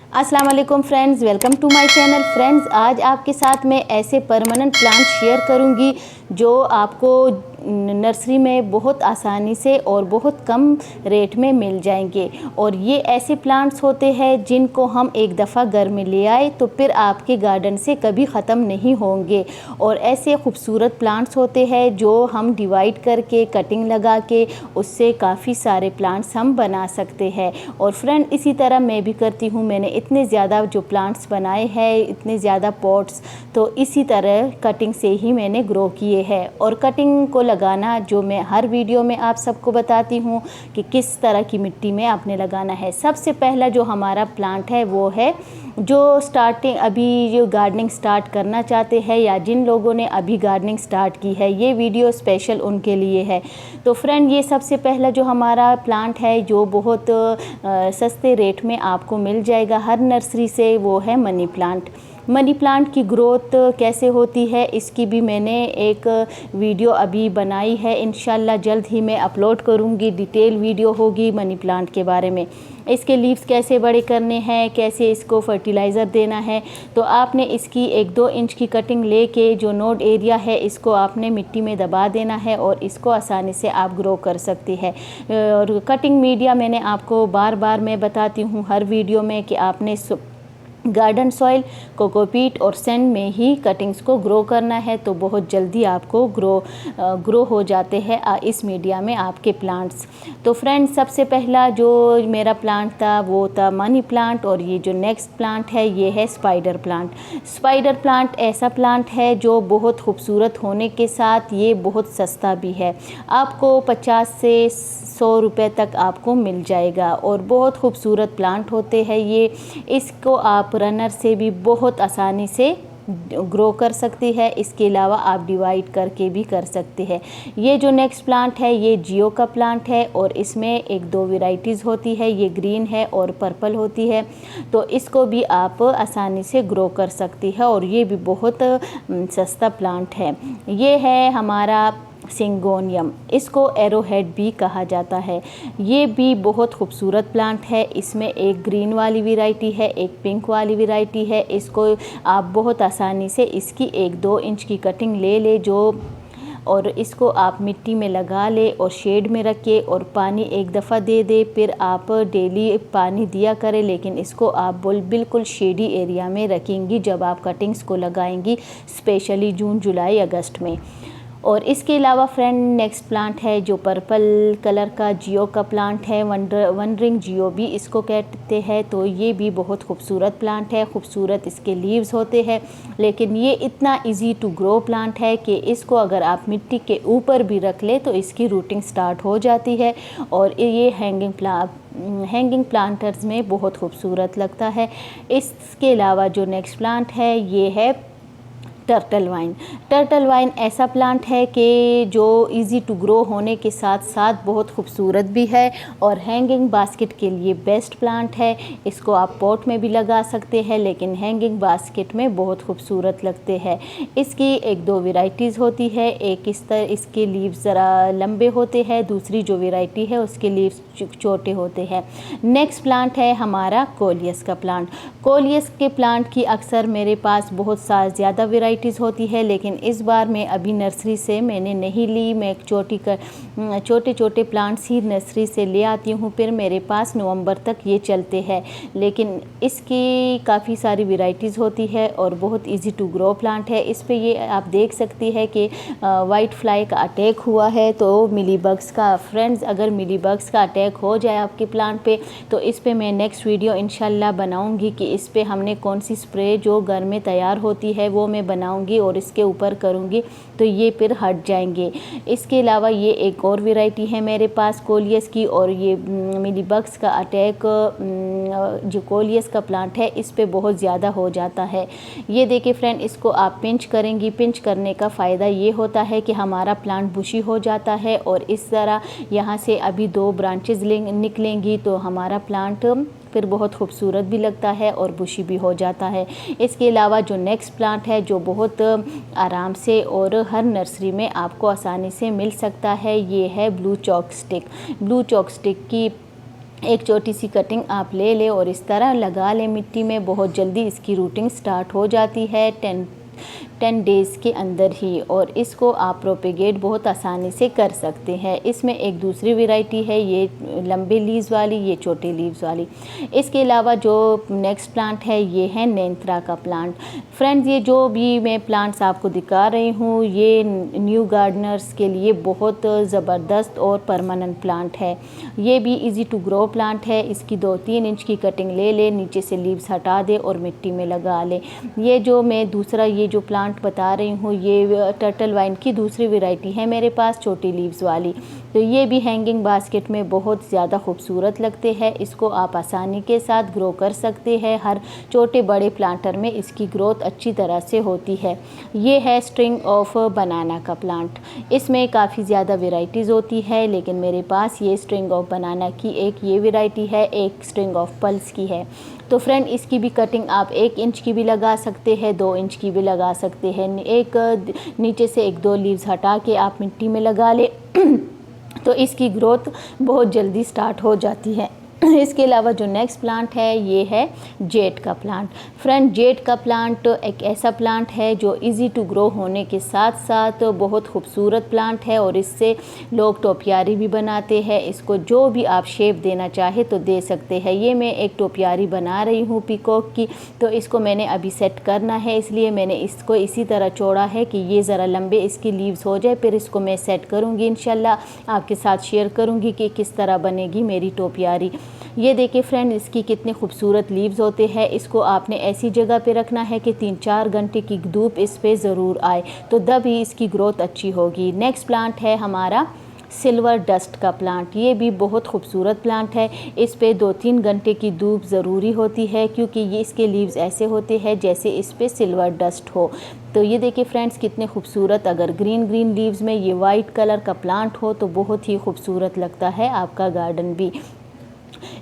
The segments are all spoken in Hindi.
अस्सलाम वालेकुम friends, welcome to my channel. Friends, आज आपके साथ मैं ऐसे परमानेंट प्लांट शेयर करूंगी जो आपको नर्सरी में बहुत आसानी से और बहुत कम रेट में मिल जाएंगे। और ये ऐसे प्लांट्स होते हैं जिनको हम एक दफ़ा घर में ले आए तो फिर आपके गार्डन से कभी ख़त्म नहीं होंगे। और ऐसे खूबसूरत प्लांट्स होते हैं जो हम डिवाइड करके कटिंग लगा के उससे काफ़ी सारे प्लांट्स हम बना सकते हैं। और फ्रेंड, इसी तरह मैं भी करती हूँ। मैंने इतने ज़्यादा जो प्लांट्स बनाए हैं, इतने ज़्यादा पॉट्स, तो इसी तरह कटिंग से ही मैंने ग्रो किए हैं। और कटिंग को लगाना जो मैं हर वीडियो में आप सबको बताती हूँ कि किस तरह की मिट्टी में आपने लगाना है। सबसे पहला जो हमारा प्लांट है वो है जो स्टार्टिंग अभी जो गार्डनिंग स्टार्ट करना चाहते हैं या जिन लोगों ने अभी गार्डनिंग स्टार्ट की है, ये वीडियो स्पेशल उनके लिए है। तो फ्रेंड, ये सबसे पहला जो हमारा प्लांट है जो बहुत सस्ते रेट में आपको मिल जाएगा हर नर्सरी से, वो है मनी प्लांट। मनी प्लांट की ग्रोथ कैसे होती है इसकी भी मैंने एक वीडियो अभी बनाई है। इंशाल्लाह जल्द ही मैं अपलोड करूँगी, डिटेल वीडियो होगी मनी प्लांट के बारे में। इसके लीव्स कैसे बड़े करने हैं, कैसे इसको फर्टिलाइज़र देना है। तो आपने इसकी 1-2 इंच की कटिंग लेके जो नोड एरिया है इसको आपने मिट्टी में दबा देना है और इसको आसानी से आप ग्रो कर सकती है। और कटिंग मीडिया मैंने आपको बार बार मैं बताती हूँ हर वीडियो में कि आपने गार्डन सॉइल, कोकोपीट और सैंड में ही कटिंग्स को ग्रो करना है, तो बहुत जल्दी आपको ग्रो हो जाते हैं इस मीडिया में आपके प्लांट्स। तो फ्रेंड्स, सबसे पहला जो मेरा प्लांट था वो था मनी प्लांट। और ये जो नेक्स्ट प्लांट है ये है स्पाइडर प्लांट। स्पाइडर प्लांट ऐसा प्लांट है जो बहुत खूबसूरत होने के साथ ये बहुत सस्ता भी है। आपको 50 से 100 रुपये तक आपको मिल जाएगा और बहुत खूबसूरत प्लांट होते हैं ये। इसको आप रनर से भी बहुत आसानी से ग्रो कर सकती है। इसके अलावा आप डिवाइड करके भी कर सकते हैं। ये जो नेक्स्ट प्लांट है ये जियो का प्लांट है और इसमें 1-2 वैरायटीज़ होती है। ये ग्रीन है और पर्पल होती है, तो इसको भी आप आसानी से ग्रो कर सकती है और ये भी बहुत सस्ता प्लांट है। ये है हमारा सिंगोनियम, इसको एरोहेड भी कहा जाता है। ये भी बहुत खूबसूरत प्लांट है। इसमें एक ग्रीन वाली वैरायटी है, एक पिंक वाली वैरायटी है। इसको आप बहुत आसानी से इसकी 1-2 इंच की कटिंग ले जो और इसको आप मिट्टी में लगा ले और शेड में रखे और पानी एक दफ़ा दे। फिर आप डेली पानी दिया करें, लेकिन इसको आप बिल्कुल शेडी एरिया में रखेंगी जब आप कटिंग्स को लगाएंगी, स्पेशली जून, जुलाई, अगस्त में। और इसके अलावा फ्रेंड, नेक्स्ट प्लांट है जो पर्पल कलर का जियो का प्लांट है। वन रिंग जियो भी इसको कहते हैं। तो ये भी बहुत खूबसूरत प्लांट है। खूबसूरत इसके लीव्स होते हैं, लेकिन ये इतना इजी टू ग्रो प्लांट है कि इसको अगर आप मिट्टी के ऊपर भी रख ले तो इसकी रूटिंग स्टार्ट हो जाती है और ये हैंगिंग प्लांटर्स में बहुत खूबसूरत लगता है। इसके अलावा जो नेक्स्ट प्लांट है ये है टर्टल वाइन। टर्टल वाइन ऐसा प्लांट है कि जो इजी टू ग्रो होने के साथ साथ बहुत खूबसूरत भी है और हैंगिंग बास्केट के लिए बेस्ट प्लांट है। इसको आप पॉट में भी लगा सकते हैं, लेकिन हैंगिंग बास्केट में बहुत खूबसूरत लगते हैं। इसकी 1-2 वैरायटीज़ होती है। एक इस तरह इसके लीव्स ज़रा लंबे होते हैं, दूसरी जो वैरायटी है उसके लीव्स छोटे होते हैं। नेक्स्ट प्लांट है हमारा कोलियस का प्लांट। कोलियस के प्लांट की अक्सर मेरे पास बहुत ज़्यादा वैरायटीज़ होती है, लेकिन इस बार मैं अभी नर्सरी से मैंने नहीं ली। मैं छोटे छोटे प्लांट्स ही नर्सरी से ले आती हूँ, फिर मेरे पास नवंबर तक ये चलते हैं। लेकिन इसकी काफ़ी सारी वैरायटीज़ होती है और बहुत इजी टू ग्रो प्लांट है। इस पे ये आप देख सकती है कि वाइट फ्लाई का अटैक हुआ है, तो मिली बग्स का। फ्रेंड्स, अगर मिली बग्स का अटैक हो जाए आपके प्लांट पे तो इस पे मैं नेक्स्ट वीडियो इंशाल्लाह बनाऊंगी कि इस पे हमने कौन सी स्प्रे जो घर में तैयार होती है वो मैं बनाऊंगी और इसके ऊपर करूंगी, तो ये फिर हट जाएंगे। इसके अलावा ये एक और वैरायटी है मेरे पास कोलियस की, और ये मिली बग्स का अटैक जो कोलियस का प्लांट है इस पे बहुत ज़्यादा हो जाता है। ये देखिए फ्रेंड, इसको आप पिंच करेंगी। पिंच करने का फ़ायदा ये होता है कि हमारा प्लांट बुशी हो जाता है और इस तरह यहाँ से अभी 2 ब्रांचेज निकलेंगी तो हमारा प्लांट फिर बहुत खूबसूरत भी लगता है और बुशी भी हो जाता है। इसके अलावा जो नेक्स्ट प्लांट है जो बहुत आराम से और हर नर्सरी में आपको आसानी से मिल सकता है, ये है blue chalk stick. Blue chalk stick की एक छोटी सी कटिंग आप ले लें और इस तरह लगा लें मिट्टी में। बहुत जल्दी इसकी रूटिंग स्टार्ट हो जाती है 10 डेज़ के अंदर ही, और इसको आप प्रोपेगेट बहुत आसानी से कर सकते हैं। इसमें एक दूसरी वैरायटी है, ये लंबे लीव्स वाली, ये छोटे लीव्स वाली। इसके अलावा जो नेक्स्ट प्लांट है ये है नेंथरा का प्लांट। फ्रेंड्स, ये जो भी मैं प्लांट्स आपको दिखा रही हूँ ये न्यू गार्डनर्स के लिए बहुत ज़बरदस्त और परमानेंट प्लांट है। ये भी इजी टू ग्रो प्लांट है। इसकी 2-3 इंच की कटिंग ले लें, नीचे से लीव्स हटा दें और मिट्टी में लगा लें। ये जो मैं दूसरा ये जो प्लांट बता रही हूँ ये टर्टल वाइन की दूसरी वैरायटी है मेरे पास, छोटी लीव्स वाली। तो ये भी हैंगिंग बास्केट में बहुत ज़्यादा खूबसूरत लगते हैं। इसको आप आसानी के साथ ग्रो कर सकते हैं। हर छोटे बड़े प्लांटर में इसकी ग्रोथ अच्छी तरह से होती है। ये है स्ट्रिंग ऑफ बनाना का प्लांट। इसमें काफ़ी ज़्यादा वेराइटीज़ होती है, लेकिन मेरे पास ये स्ट्रिंग ऑफ बनाना की एक ये वैरायटी है, एक स्ट्रिंग ऑफ पल्स की है। तो फ्रेंड, इसकी भी कटिंग आप 1 इंच की भी लगा सकते हैं, 2 इंच की भी लगा सकते हैं। एक नीचे से 1-2 लीव्स हटा के आप मिट्टी में लगा लें तो इसकी ग्रोथ बहुत जल्दी स्टार्ट हो जाती है। इसके अलावा जो नेक्स्ट प्लांट है ये है जेड का प्लांट। फ्रेंड, जेड का प्लांट एक ऐसा प्लांट है जो इजी टू ग्रो होने के साथ साथ बहुत खूबसूरत प्लांट है, और इससे लोग टोपियारी भी बनाते हैं। इसको जो भी आप शेप देना चाहे तो दे सकते हैं। ये मैं एक टोपियारी बना रही हूँ पीकॉक की, तो इसको मैंने अभी सेट करना है, इसलिए मैंने इसको इसी तरह छोड़ा है कि ये ज़रा लंबे इसकी लीव्स हो जाए। फिर इसको मैं सेट करूँगी, इंशाल्लाह आपके साथ शेयर करूँगी कि किस तरह बनेगी मेरी टोपियारी। ये देखिए फ्रेंड, इसकी कितने खूबसूरत लीव्स होते हैं। इसको आपने ऐसी जगह पे रखना है कि 3-4 घंटे की धूप इस पे ज़रूर आए, तो तभी इसकी ग्रोथ अच्छी होगी। नेक्स्ट प्लांट है हमारा सिल्वर डस्ट का प्लांट। ये भी बहुत खूबसूरत प्लांट है। इस पे 2-3 घंटे की धूप ज़रूरी होती है, क्योंकि ये इसके लीव्स ऐसे होते हैं जैसे इस पे सिल्वर डस्ट हो। तो ये देखिए फ्रेंड्स, कितने खूबसूरत, अगर ग्रीन लीव्स में ये वाइट कलर का प्लांट हो तो बहुत ही खूबसूरत लगता है आपका गार्डन भी।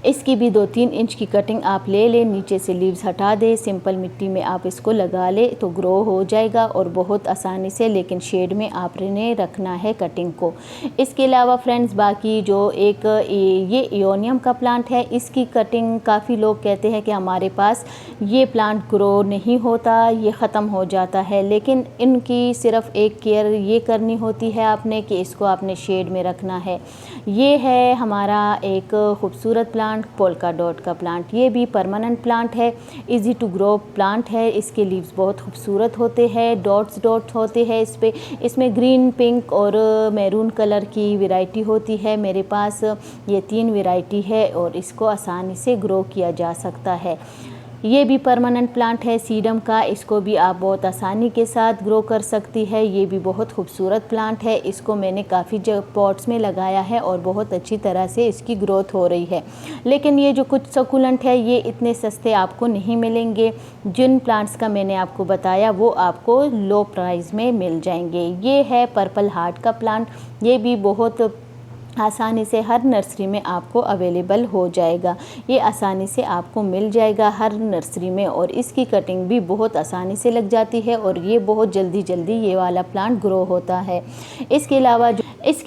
इसकी भी 2-3 इंच की कटिंग आप ले लें, नीचे से लीव्स हटा दें, सिंपल मिट्टी में आप इसको लगा लें तो ग्रो हो जाएगा, और बहुत आसानी से, लेकिन शेड में आपने रखना है कटिंग को। इसके अलावा फ्रेंड्स, बाकी जो एक ये इयोनियम का प्लांट है, इसकी कटिंग काफ़ी लोग कहते हैं कि हमारे पास ये प्लांट ग्रो नहीं होता, ये ख़त्म हो जाता है, लेकिन इनकी सिर्फ एक केयर ये करनी होती है आपने कि इसको आपने शेड में रखना है। ये है हमारा एक खूबसूरत प्लांट, पोल्का डॉट का प्लांट। ये भी परमानेंट प्लांट है, इजी टू ग्रो प्लांट है। इसके लीव्स बहुत खूबसूरत होते हैं, डॉट्स होते हैं इस पे। इसमें ग्रीन, पिंक और मैरून कलर की वैरायटी होती है। मेरे पास ये 3 वैरायटी है और इसको आसानी से ग्रो किया जा सकता है। ये भी परमानेंट प्लांट है सीडम का, इसको भी आप बहुत आसानी के साथ ग्रो कर सकती है। ये भी बहुत खूबसूरत प्लांट है। इसको मैंने काफ़ी पॉट्स में लगाया है और बहुत अच्छी तरह से इसकी ग्रोथ हो रही है। लेकिन ये जो कुछ सकुलेंट है ये इतने सस्ते आपको नहीं मिलेंगे। जिन प्लांट्स का मैंने आपको बताया वो आपको लो प्राइस में मिल जाएंगे। ये है पर्पल हार्ट का प्लांट। ये भी बहुत आसानी से हर नर्सरी में आपको अवेलेबल हो जाएगा। ये आसानी से आपको मिल जाएगा हर नर्सरी में, और इसकी कटिंग भी बहुत आसानी से लग जाती है, और ये बहुत जल्दी ये वाला प्लांट ग्रो होता है। इसके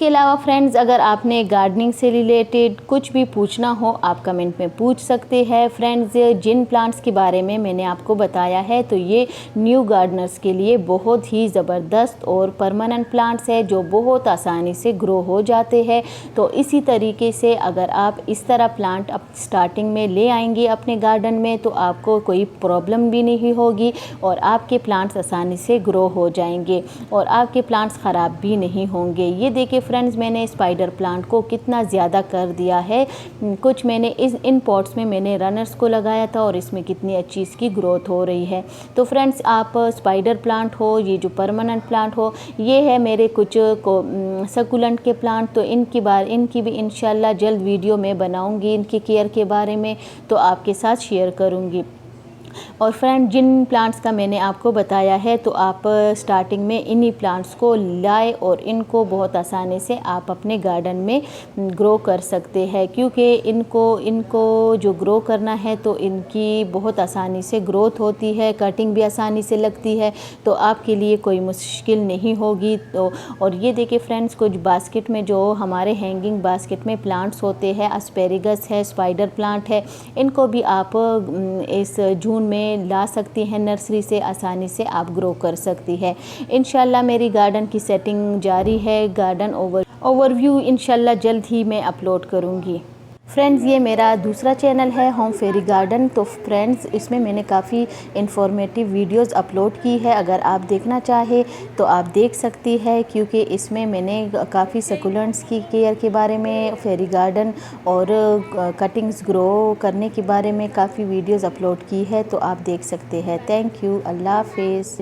अलावा फ्रेंड्स, अगर आपने गार्डनिंग से रिलेटेड कुछ भी पूछना हो आप कमेंट में पूछ सकते हैं। फ्रेंड्स, जिन प्लांट्स के बारे में मैंने आपको बताया है तो ये न्यू गार्डनर्स के लिए बहुत ही ज़बरदस्त और परमानेंट प्लांट्स है जो बहुत आसानी से ग्रो हो जाते हैं। तो इसी तरीके से अगर आप इस तरह प्लांट अब स्टार्टिंग में ले आएंगे अपने गार्डन में तो आपको कोई प्रॉब्लम भी नहीं होगी, और आपके प्लांट्स आसानी से ग्रो हो जाएंगे और आपके प्लांट्स ख़राब भी नहीं होंगे। ये देखिए फ्रेंड्स, मैंने स्पाइडर प्लांट को कितना ज़्यादा कर दिया है। कुछ मैंने इन पॉट्स में मैंने रनर्स को लगाया था और इसमें कितनी अच्छी इसकी ग्रोथ हो रही है। तो फ्रेंड्स, आप स्पाइडर प्लांट हो, ये जो परमानेंट प्लांट हो, ये है मेरे कुछ सकुलेंट के प्लांट। तो इनकी भी इंशाल्लाह जल्द वीडियो मैं बनाऊंगी, इनकी केयर के बारे में तो आपके साथ शेयर करूंगी। और फ्रेंड जिन प्लांट्स का मैंने आपको बताया है तो आप स्टार्टिंग में इन्हीं प्लांट्स को लाए और इनको बहुत आसानी से आप अपने गार्डन में ग्रो कर सकते हैं, क्योंकि इनको जो ग्रो करना है तो इनकी बहुत आसानी से ग्रोथ होती है, कटिंग भी आसानी से लगती है, तो आपके लिए कोई मुश्किल नहीं होगी। तो और ये देखिए फ्रेंड्स, कुछ बास्केट में जो हमारे हैंगिंग बास्केट में प्लांट्स होते हैं, एस्पेरेगस है, स्पाइडर प्लांट है, इनको भी आप इस जून में ला सकती हैं नर्सरी से, आसानी से आप ग्रो कर सकती है। इंशाल्लाह मेरी गार्डन की सेटिंग जारी है, गार्डन ओवरव्यू इंशाल्लाह जल्द ही मैं अपलोड करूँगी। फ्रेंड्स ये मेरा दूसरा चैनल है होम फेरी गार्डन। तो फ्रेंड्स इसमें मैंने काफ़ी इन्फॉर्मेटिव वीडियोस अपलोड की है, अगर आप देखना चाहे तो आप देख सकती है, क्योंकि इसमें मैंने काफ़ी सकुलेंट्स की केयर के बारे में, फेरी गार्डन और कटिंग्स ग्रो करने के बारे में काफ़ी वीडियोस अपलोड की है, तो आप देख सकते हैं। थैंक यू, अल्लाह हाफिज़।